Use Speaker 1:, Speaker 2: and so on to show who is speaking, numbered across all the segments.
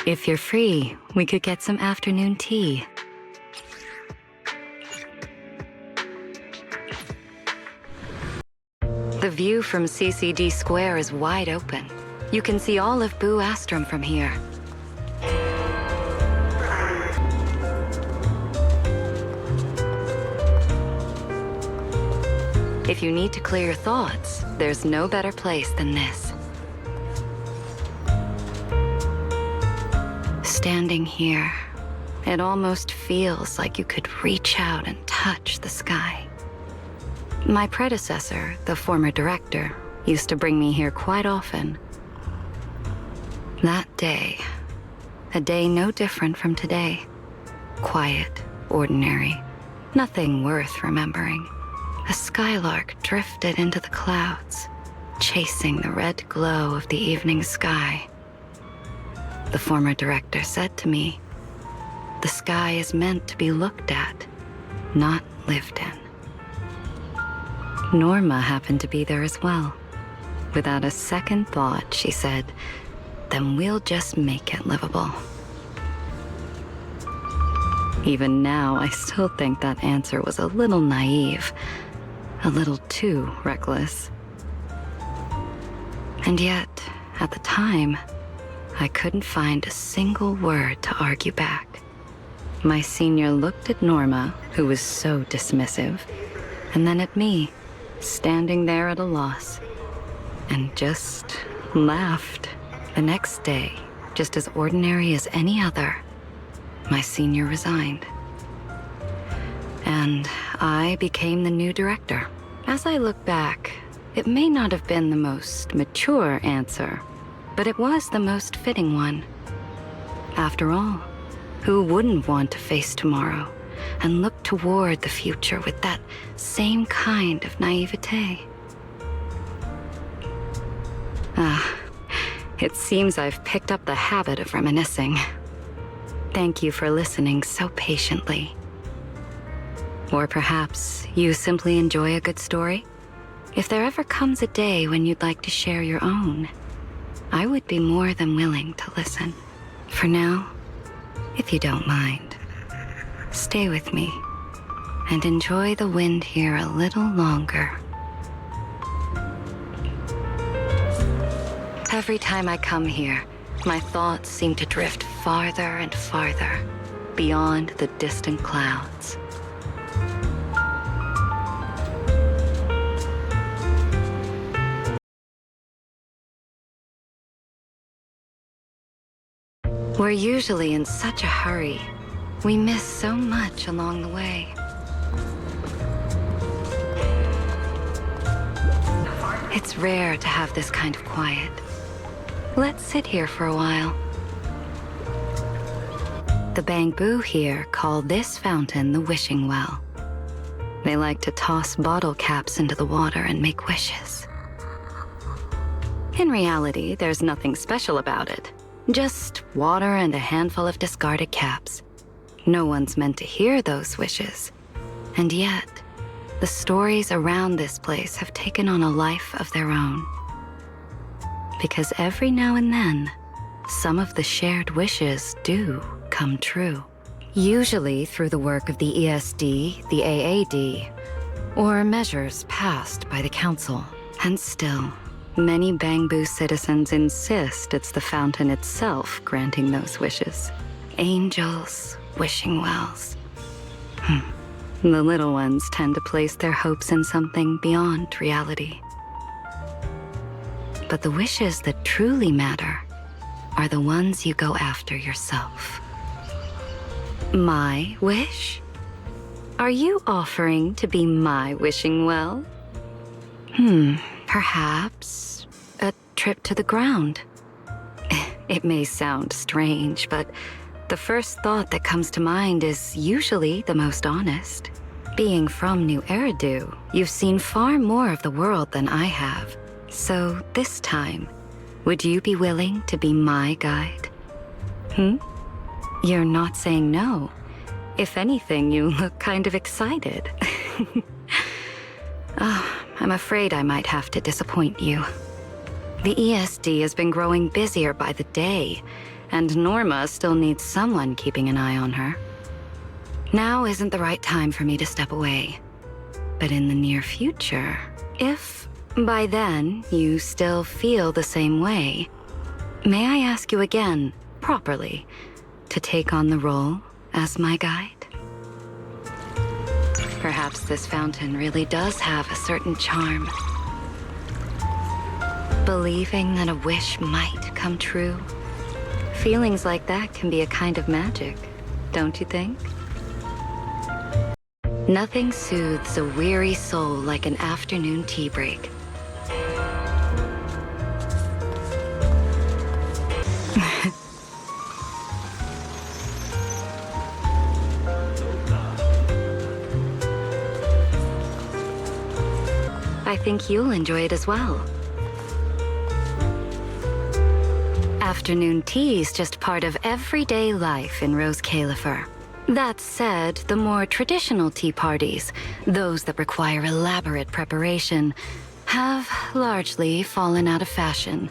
Speaker 1: If you're free, we could get some afternoon tea. The view from CCD Square is wide open. You can see all of Boo Astrum from here. If you need to clear your thoughts, there's no better place than this. Standing here, it almost feels like you could reach out and touch the sky. My predecessor, the former director, used to bring me here quite often. That day, a day no different from today. Quiet, ordinary, nothing worth remembering. A skylark drifted into the clouds, chasing the red glow of the evening sky. The former director said to me, "The sky is meant to be looked at, not lived in." Norma happened to be there as well. Without a second thought, she said, "Then we'll just make it livable." Even now, I still think that answer was a little naive, a little too reckless. And yet, at the time, I couldn't find a single word to argue back. My senior looked at Norma, who was so dismissive, and then at me, standing there at a loss, and just laughed. The next day, just as ordinary as any other, my senior resigned. And I became the new director. As I look back, it may not have been the most mature answer, but it was the most fitting one. After all, who wouldn't want to face tomorrow and look toward the future with that same kind of naivete? It seems I've picked up the habit of reminiscing. Thank you for listening so patiently. Or perhaps you simply enjoy a good story? If there ever comes a day when you'd like to share your own, I would be more than willing to listen. For now, if you don't mind, stay with me and enjoy the wind here a little longer. Every time I come here, my thoughts seem to drift farther and farther, beyond the distant clouds. We're usually in such a hurry. We miss so much along the way. It's rare to have this kind of quiet. Let's sit here for a while. The Bamboo here call this fountain the wishing well. They like to toss bottle caps into the water and make wishes. In reality, there's nothing special about it. Just water and a handful of discarded caps. No one's meant to hear those wishes. And yet, the stories around this place have taken on a life of their own. Because every now and then, some of the shared wishes do come true. Usually through the work of the ESD, the AAD, or measures passed by the Council. And still, many Bamboo citizens insist it's the fountain itself granting those wishes. Angels, wishing wells. The little ones tend to place their hopes in something beyond reality. But the wishes that truly matter are the ones you go after yourself. My wish? Are you offering to be my wishing well? Perhaps a trip to the ground. It may sound strange, but the first thought that comes to mind is usually the most honest. Being from New Eridu, you've seen far more of the world than I have. So this time, would you be willing to be my guide? You're not saying no. If anything, you look kind of excited. I'm afraid I might have to disappoint you. The ESD has been growing busier by the day, and Norma still needs someone keeping an eye on her. Now isn't the right time for me to step away. But in the near future, if by then you still feel the same way, may I ask you again, properly, to take on the role as my guide? Perhaps this fountain really does have a certain charm. Believing that a wish might come true. Feelings like that can be a kind of magic, don't you think? Nothing soothes a weary soul like an afternoon tea break. I think you'll enjoy it as well. Afternoon tea is just part of everyday life in Rose Califer. That said, the more traditional tea parties, those that require elaborate preparation, have largely fallen out of fashion.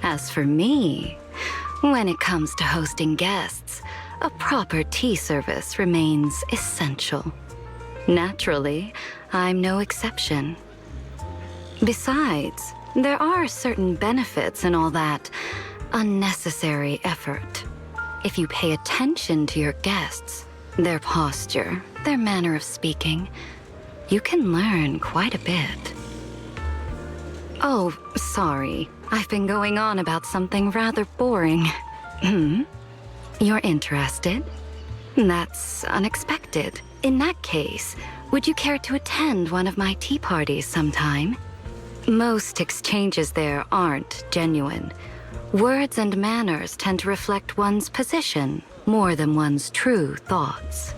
Speaker 1: As for me, when it comes to hosting guests, a proper tea service remains essential. Naturally, I'm no exception. Besides, there are certain benefits in all that unnecessary effort. If you pay attention to your guests, their posture, their manner of speaking, you can learn quite a bit. Oh, sorry. I've been going on about something rather boring. You're interested? That's unexpected. In that case, would you care to attend one of my tea parties sometime? Most exchanges there aren't genuine. Words and manners tend to reflect one's position more than one's true thoughts.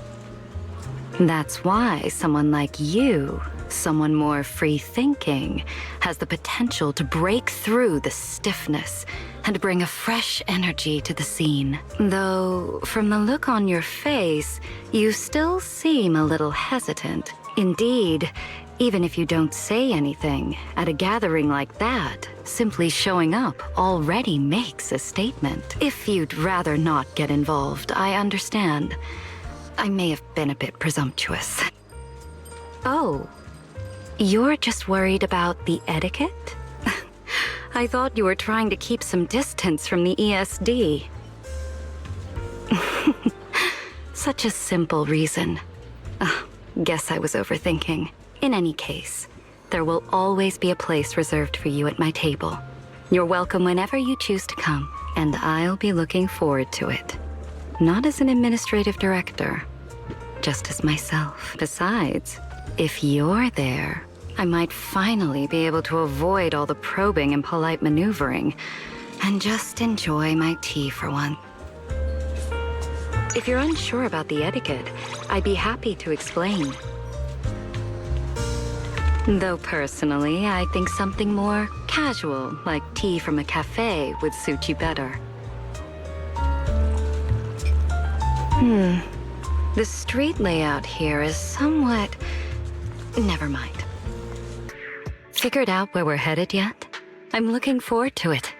Speaker 1: That's why someone like you, someone more free-thinking, has the potential to break through the stiffness and bring a fresh energy to the scene. Though, from the look on your face, you still seem a little hesitant. Indeed, even if you don't say anything, at a gathering like that, simply showing up already makes a statement. If you'd rather not get involved, I understand. I may have been a bit presumptuous. Oh, you're just worried about the etiquette? I thought you were trying to keep some distance from the ESD. Such a simple reason. Guess I was overthinking. In any case, there will always be a place reserved for you at my table. You're welcome whenever you choose to come, and I'll be looking forward to it. Not as an administrative director, just as myself. Besides, if you're there, I might finally be able to avoid all the probing and polite maneuvering, and just enjoy my tea for once. If you're unsure about the etiquette, I'd be happy to explain. Though personally, I think something more casual, like tea from a cafe, would suit you better. The street layout here is somewhat... Never mind. Figured out where we're headed yet? I'm looking forward to it.